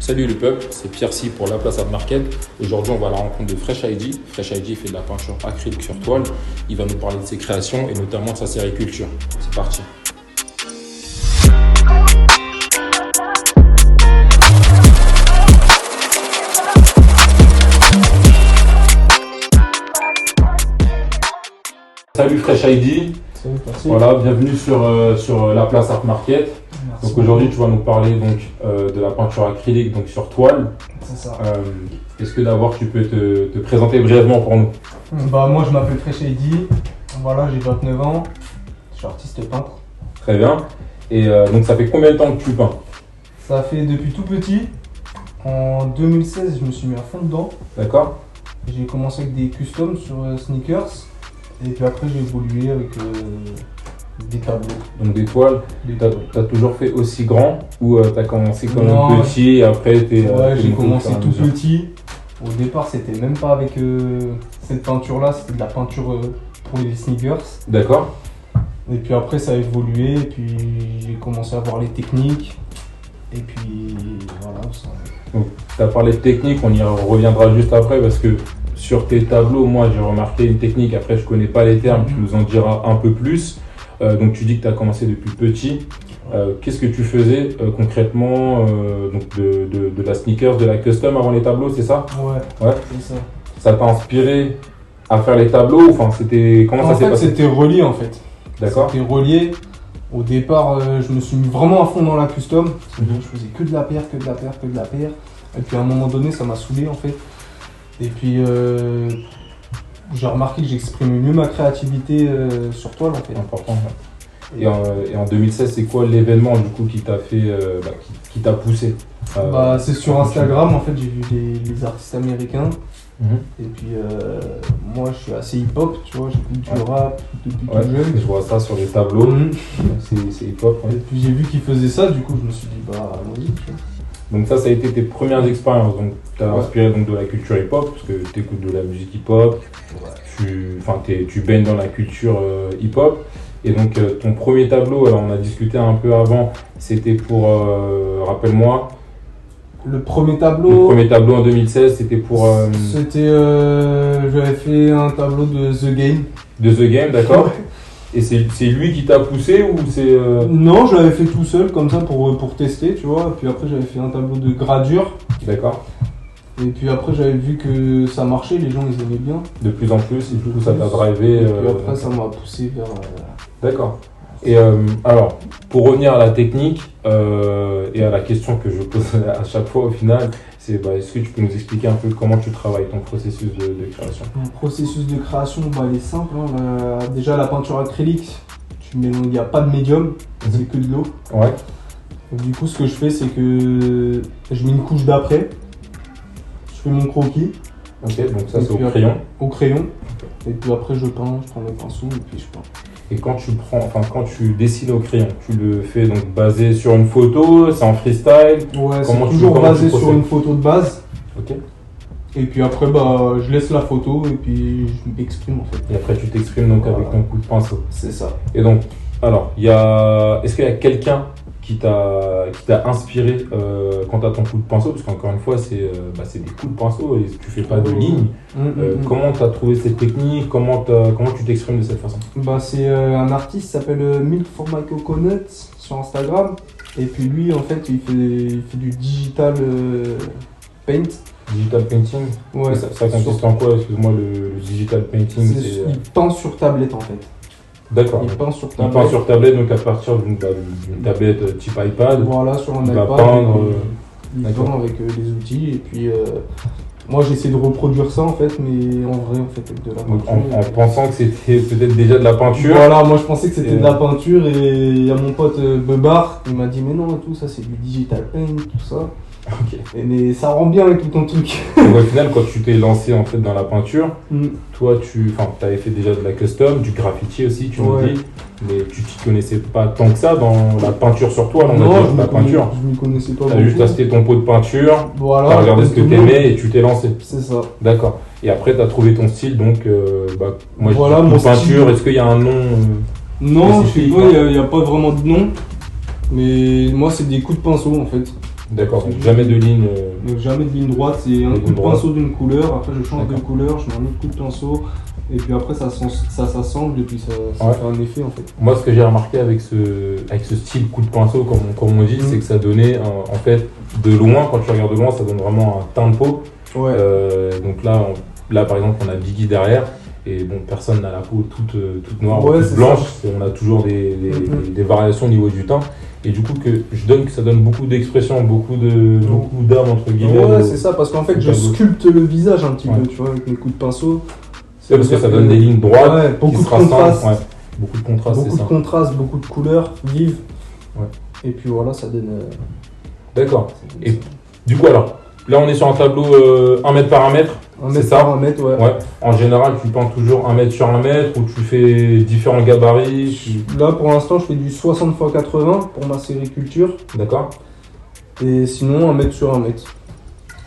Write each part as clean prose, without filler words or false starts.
Salut le peuple, c'est Pierre C pour La Place Art Market. Aujourd'hui, on va à la rencontre de Fresh ID. Fresh ID fait de la peinture acrylique sur toile. Il va nous parler de ses créations et notamment de sa sériculture. C'est parti. Salut Fresh ID. Salut, merci. Voilà, bienvenue sur La Place Art Market. Merci. Donc aujourd'hui, tu vas nous parler de la peinture acrylique donc sur toile. C'est ça. Est-ce que d'abord tu peux te présenter brièvement pour nous? Moi je m'appelle Fresh ID, voilà, j'ai 29 ans, je suis artiste peintre. Très bien. Et donc ça fait combien de temps que tu peins? Ça fait depuis tout petit. En 2016, je me suis mis à fond dedans. D'accord. J'ai commencé avec des customs sur sneakers. Et puis après j'ai évolué avec des tableaux. Donc des toiles, t'as toujours fait aussi grand ou t'as commencé comme un petit et après Ouais, j'ai commencé tout petit. Au départ c'était même pas avec cette peinture là, c'était de la peinture pour les sneakers. D'accord. Et puis après ça a évolué et puis j'ai commencé à voir les techniques. Et puis voilà. Ça... Donc t'as parlé de technique, on y reviendra juste après parce que sur tes tableaux, moi j'ai remarqué une technique, après je connais pas les termes, tu nous en diras un peu plus. Donc tu dis que tu as commencé depuis petit. Qu'est-ce que tu faisais concrètement donc de la sneakers, de la custom avant les tableaux, c'est ça? Ouais, c'est ça. Ça t'a inspiré à faire les tableaux? Enfin, comment ça s'est passé? C'était relié en fait. D'accord. C'était relié. Au départ, je me suis mis vraiment à fond dans la custom. Je faisais que de la paire, que de la paire, que de la paire. Et puis à un moment donné, ça m'a saoulé en fait. Et puis j'ai remarqué que j'exprimais mieux ma créativité sur toile en fait. Important. Et en 2016, c'est quoi l'événement du coup qui t'a fait, qui t'a poussé? C'est sur Instagram en fait, j'ai vu les artistes américains. Et puis moi je suis assez hip-hop, tu vois, j'écoute du rap depuis tout jeune. Je vois ça sur les tableaux, c'est hip-hop. Et puis j'ai vu qu'ils faisaient ça, du coup je me suis dit allons-y, tu vois. Donc ça a été tes premières expériences, donc tu as inspiré donc, de la culture hip-hop, parce que tu écoutes de la musique hip-hop, tu baignes dans la culture hip-hop. Et donc ton premier tableau, alors on a discuté un peu avant, c'était pour, rappelle-moi. Le premier tableau en 2016, c'était pour... j'avais fait un tableau de The Game. De The Game, d'accord. Et c'est lui qui t'a poussé ou c'est... Non, je l'avais fait tout seul comme ça pour tester, tu vois. Puis après j'avais fait un tableau de gradure. D'accord. Et puis après j'avais vu que ça marchait, les gens ils aimaient bien. De plus en plus, et du coup ça t'a drivé. Et puis après ça m'a poussé vers... D'accord. Et alors, pour revenir à la technique et à la question que je pose à chaque fois au final, c'est est-ce que tu peux nous expliquer un peu comment tu travailles ton processus de création? Mon processus de création, il est simple. Déjà la peinture acrylique, il n'y a pas de médium, c'est que de l'eau. Ouais. Donc, du coup ce que je fais c'est que je mets une couche d'après, je fais mon croquis. Ok, donc ça c'est au crayon. Au crayon. Et puis après je peins, je prends mes pinceaux et puis je peins. Et quand tu dessines au crayon, tu le fais donc basé sur une photo, c'est en freestyle? Ouais, c'est toujours basé sur une photo de base. Ok. Et puis après, je laisse la photo et puis je m'exprime en fait. Et après, tu t'exprimes donc avec ton coup de pinceau. C'est ça. Et donc, alors, est-ce qu'il y a quelqu'un qui t'a inspiré quand tu as ton coup de pinceau? Parce qu'encore une fois, c'est des coups de pinceau et tu fais pas de ligne. Comment tu as trouvé cette technique? Comment tu t'exprimes de cette façon? C'est un artiste qui s'appelle Milk for My Coconut sur Instagram. Et puis lui, en fait, il fait du digital paint. Digital painting? Ouais. Ça consiste en quoi? Excuse-moi, le digital painting? Il peint sur tablette en fait. D'accord. Il peint sur tablette. Il peint sur tablette, donc à partir d'une tablette type iPad. Voilà, sur un il iPad. Va peindre. Il peint avec les outils. Et puis moi j'essaie de reproduire ça en fait, mais en vrai en fait avec de la peinture. En pensant que c'était peut-être déjà de la peinture. Voilà, moi je pensais que c'était de la peinture et il y a mon pote Bebar, il m'a dit mais non et tout, ça c'est du digital paint, tout ça. Ok. Mais ça rend bien avec tout ton truc. Donc au final, quand tu t'es lancé en fait dans la peinture, toi tu avais fait déjà de la custom, du graffiti aussi, tu me dis, mais tu t'y connaissais pas tant que ça dans la peinture sur toile, on va dire, la peinture. Je m'y connaissais pas. T'as juste acheté ton pot de peinture, voilà, t'as regardé ce que t'aimais et tu t'es lancé. C'est ça. D'accord. Et après t'as trouvé ton style, donc moi voilà, je dis peinture, est-ce qu'il y a un nom Non, je sais pas, il n'y a pas vraiment de nom. Mais moi c'est des coups de pinceau en fait. D'accord, donc jamais de ligne. Donc jamais de ligne droite, c'est un coup de pinceau d'une couleur, après je change de couleur, je mets un autre coup de pinceau, et puis après ça s'assemble et puis ça fait un effet en fait. Moi ce que j'ai remarqué avec ce style coup de pinceau, comme on dit, c'est que ça donnait en fait de loin, quand tu regardes de loin, ça donne vraiment un teint de peau. Ouais. Donc là par exemple on a Biggie derrière. Et bon, personne n'a la peau toute noire ou toute blanche, on a toujours des variations au niveau du teint. Et du coup, que ça donne beaucoup d'expression, beaucoup d'âme entre guillemets. Ouais, c'est ça, parce qu'en fait, je sculpte le visage un petit peu, tu vois, avec mes coups de pinceau. C'est parce que ça donne des lignes droites, beaucoup de contraste. Beaucoup de contraste, beaucoup de contraste, beaucoup de couleurs vives. Ouais. Et puis voilà, ça donne. D'accord. Et du coup, alors, là, on est sur un tableau 1 mètre par 1 mètre. 1 mètre par 1 mètre, ouais. En général, tu peins toujours 1 mètre sur 1 mètre ou tu fais différents gabarits. Là, pour l'instant, je fais du 60 x 80 pour ma sériculture. D'accord. Et sinon, 1 mètre sur 1 mètre.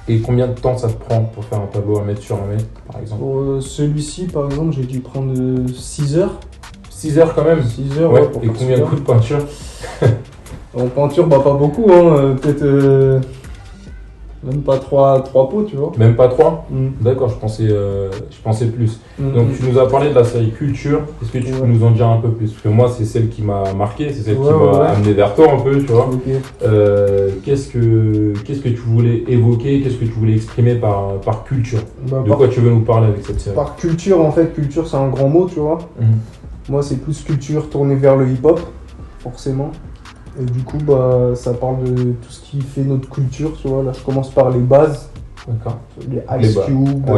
Et combien de temps ça te prend pour faire un tableau 1 mètre sur 1 mètre, par exemple? Pour celui-ci, par exemple, j'ai dû prendre 6 heures. 6 heures quand même? 6 heures, ouais. Et combien de coups de peinture? En peinture, bah pas beaucoup, hein. Peut-être même pas 3 pots, tu vois. Même pas 3? D'accord, je pensais plus. Donc tu nous as parlé de la série Culture. Est-ce que tu peux nous en dire un peu plus? Parce que moi, c'est celle qui m'a marqué, c'est celle qui m'a amené vers toi un peu, tu vois. Qu'est-ce que tu voulais évoquer? Qu'est-ce que tu voulais exprimer par culture? De quoi tu veux nous parler avec cette série? Par culture, en fait, culture, c'est un grand mot, tu vois. Moi, c'est plus culture tournée vers le hip-hop, forcément. Et du coup, bah, ça parle de tout ce qui fait notre culture, tu vois. Là, je commence par les bases. D'accord. Les Ice Cube,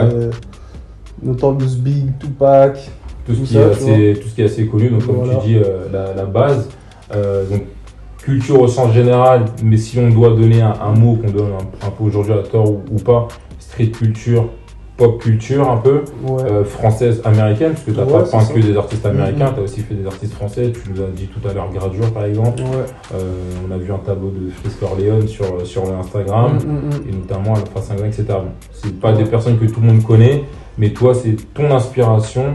Notorious Big, Tupac. Tout ce qui est assez connu. Donc, comme tu dis, la base. Donc, culture au sens général, mais si on doit donner un mot qu'on donne un peu aujourd'hui à tort ou pas, street culture, pop culture un peu, française, américaine, parce que tu n'as pas peint que des artistes américains, tu as aussi fait des artistes français, tu nous as dit tout à l'heure Gradure par exemple, on a vu un tableau de Frisk Orleans sur Instagram, et notamment Alpha 5, etc. Bon, c'est pas des personnes que tout le monde connaît, mais toi c'est ton inspiration,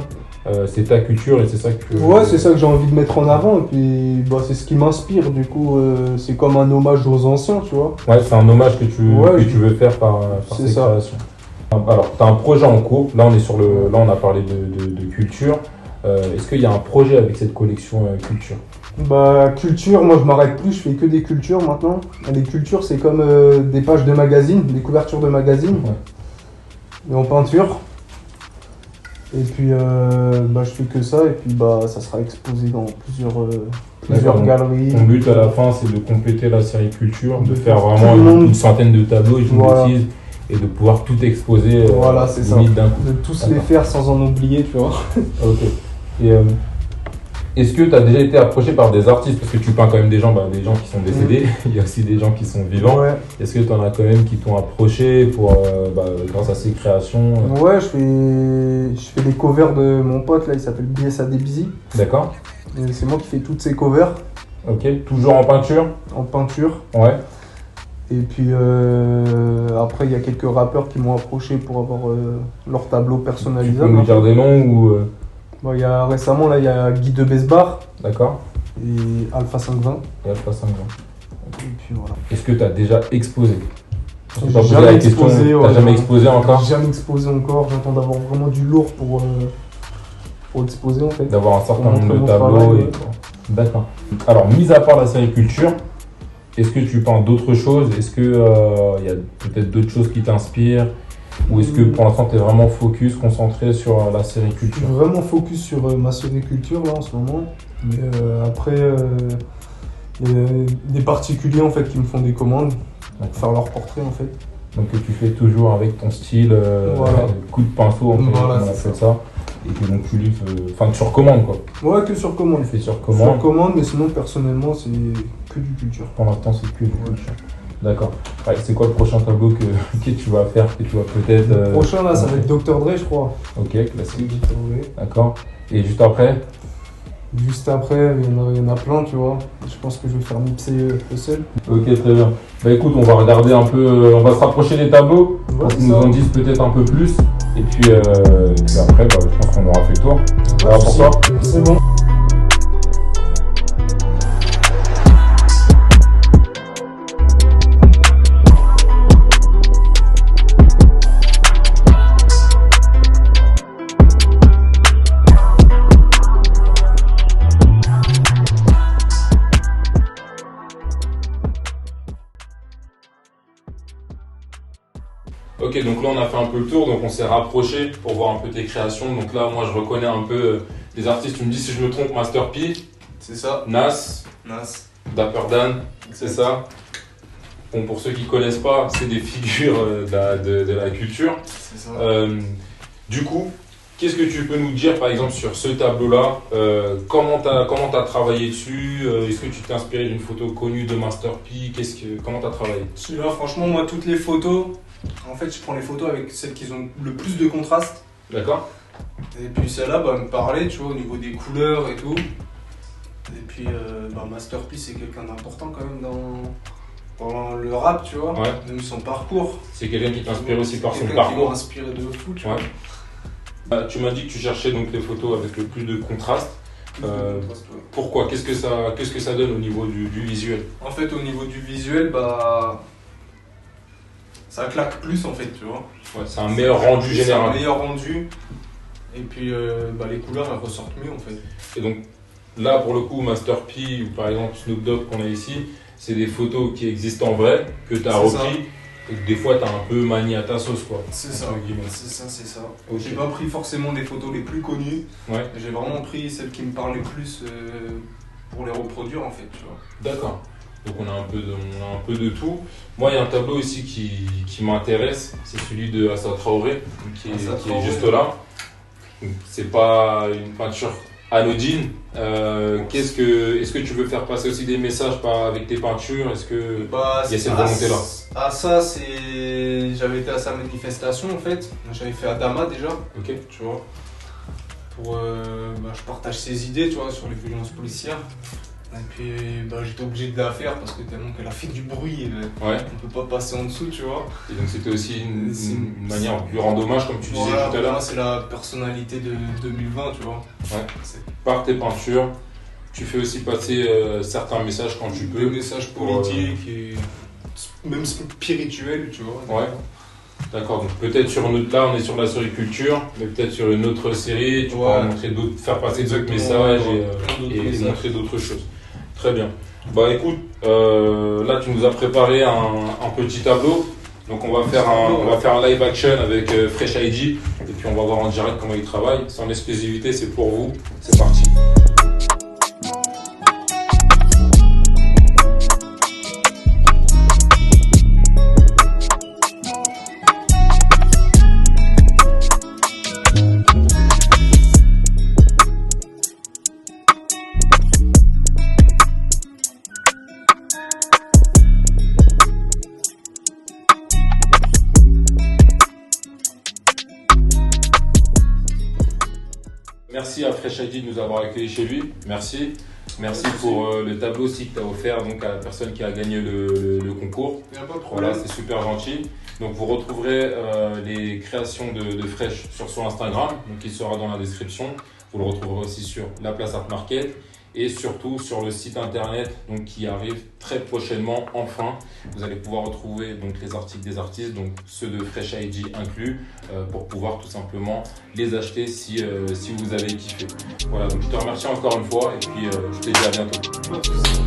c'est ta culture et c'est ça que... Ouais, c'est ça que j'ai envie de mettre en avant, et puis bah, c'est ce qui m'inspire, du coup c'est comme un hommage aux anciens, tu vois. Ouais, c'est un hommage que tu veux faire par ces créations. Alors, tu as un projet en cours. Là, on a parlé de culture. Est-ce qu'il y a un projet avec cette collection culture? Bah, culture, moi je m'arrête plus, je fais que des cultures maintenant. Les cultures, c'est comme des pages de magazines, des couvertures de magazines, mais en peinture. Et puis, bah, je fais que ça, et puis bah, ça sera exposé dans plusieurs galeries. Ton but à la fin, c'est de compléter la série culture, de faire vraiment une centaine de tableaux, et de pouvoir tout exposer c'est ça. d'un coup. De tous les faire sans en oublier, tu vois. Ok. Et est-ce que tu as déjà été approché par des artistes? Parce que tu peins quand même des gens qui sont décédés, il y a aussi des gens qui sont vivants. Est-ce que tu en as quand même qui t'ont approché grâce à ces créations? Ouais, je fais des covers de mon pote, là, il s'appelle BSAD Busy. D'accord. C'est moi qui fais toutes ces covers. Ok, toujours en peinture? En peinture. Ouais. Et puis après, il y a quelques rappeurs qui m'ont approché pour avoir leur tableau personnalisable. Tu peux nous dire des noms ou récemment, il y a Guy de Besbar. D'accord. Et Alpha 520. Et Alpha 520. Et puis voilà. Est-ce que tu as déjà exposé? J'ai jamais exposé. T'as jamais exposé encore? Jamais exposé encore. J'attends d'avoir vraiment du lourd pour exposer en fait. D'avoir un certain nombre de tableaux. D'accord. Alors, mis à part la série culture, est-ce que tu peins d'autres choses? Est-ce qu'il y a peut-être d'autres choses qui t'inspirent? Ou est-ce que pour l'instant tu es vraiment concentré sur la série culture? Je suis vraiment focus sur ma série culture là en ce moment. Mais après, il y a des particuliers en fait qui me font des commandes pour faire leur portrait en fait. Donc tu fais toujours avec ton style, coup de pinceau, on fait ça. Et que donc tu livres, tu recommandes quoi. Ouais, que sur commande. Tu fais sur commande. Sur commande, mais sinon personnellement c'est que du culture. Pour l'instant c'est que du culture. D'accord. Ouais, c'est quoi le prochain tableau que tu vas faire, que tu vas peut-être... Le prochain là, ça va être Dr. Dre je crois. Ok, classique. D'accord. Et juste après? Juste après, il y en a plein, tu vois. Je pense que je vais faire mixer Hustle. Ok, très bien. Bah écoute, on va regarder un peu, on va se rapprocher des tableaux pour qu'ils nous en disent peut-être un peu plus. Et puis après, je pense qu'on aura fait le tour. Alors pour toi? C'est bon. Ok, donc là on a fait un peu le tour, donc on s'est rapproché pour voir un peu tes créations. Donc là, moi je reconnais un peu des artistes. Tu me dis si je me trompe, Master P, C'est ça. Nas, Dapper Dan, c'est ça. Bon, pour ceux qui connaissent pas, c'est des figures de la culture. C'est ça. Du coup, qu'est-ce que tu peux nous dire par exemple sur ce tableau-là? Comment t'as travaillé dessus? Est-ce que tu t'es inspiré d'une photo connue de Master P? Comment t'as travaillé? Celui-là, franchement, moi, toutes les photos, en fait, je prends les photos avec celles qui ont le plus de contraste. D'accord. Et puis celle-là, me parlait, tu vois, au niveau des couleurs et tout. Et puis, Master P, c'est quelqu'un d'important quand même dans le rap, tu vois. Ouais. Même son parcours. C'est quelqu'un qui t'inspire aussi par son Quelqu'un qui parcours. m'a inspiré de fou, tu Ouais. vois. Tu m'as dit que tu cherchais donc les photos avec le plus de contraste. Plus de contraste, ouais. Pourquoi? Qu'est-ce que ça donne au niveau du visuel? En fait, au niveau du visuel, ça claque plus en fait, tu vois. Ouais, c'est un meilleur rendu C'est un général. meilleur rendu. Et puis les couleurs elles ressortent mieux en fait. Et donc là pour le coup Master P ou par exemple Snoop Dogg qu'on a ici, c'est des photos qui existent en vrai, que tu as C'est repris et que des fois tu as un peu manié à ta sauce quoi. C'est ça, Entre guillemets. c'est ça. Ok. J'ai pas pris forcément des photos les plus connues. Ouais. J'ai vraiment pris celles qui me parlaient plus pour les reproduire en fait, tu vois. D'accord. Donc on a un peu de tout. Moi il y a un tableau ici qui m'intéresse, c'est celui de Assa Traoré qui est juste là. Donc, c'est pas une peinture anodine. Est-ce que tu veux faire passer aussi des messages avec tes peintures? Est-ce que il y a cette volonté-là? Ça, j'avais été à sa manifestation en fait. J'avais fait Adama déjà, Ok. tu vois. Pour, je partage ses idées, tu vois, sur les violences policières. Et puis, j'étais obligé de la faire parce que tellement qu'elle a fait du bruit, Ouais. on peut pas passer en dessous, tu vois. Et donc c'était aussi une manière de lui rendre hommage comme tu disais Voilà, tout à l'heure. c'est la personnalité de 2020, tu vois. Ouais. Par tes peintures, tu fais aussi passer certains messages quand tu Des peux. messages politiques et même spirituels, tu vois. Ouais. D'accord, donc peut-être sur une autre, là on est sur la sériculture, mais peut-être sur une autre série, tu pourras montrer faire passer d'autres messages et montrer d'autres choses. Très bien. Bah écoute, là tu nous as préparé un petit tableau, donc on va faire un live action avec Fresh ID, et puis on va voir en direct comment il travaille. C'est en exclusivité, c'est pour vous, c'est parti. Merci à Fresh ID de nous avoir accueillis chez lui. Merci. Merci pour le tableau aussi que tu as offert donc, à la personne qui a gagné le concours. Il n'y a pas de problème. Voilà, c'est super gentil. Donc vous retrouverez les créations de Fresh sur son Instagram, donc il sera dans la description. Vous le retrouverez aussi sur la Place Art Market et surtout sur le site internet donc, qui arrive très prochainement. Enfin, vous allez pouvoir retrouver donc, les articles des artistes, donc ceux de Fresh ID inclus, pour pouvoir tout simplement les acheter si vous avez kiffé. Voilà, donc je te remercie encore une fois et puis je te dis à bientôt. Pas de souci.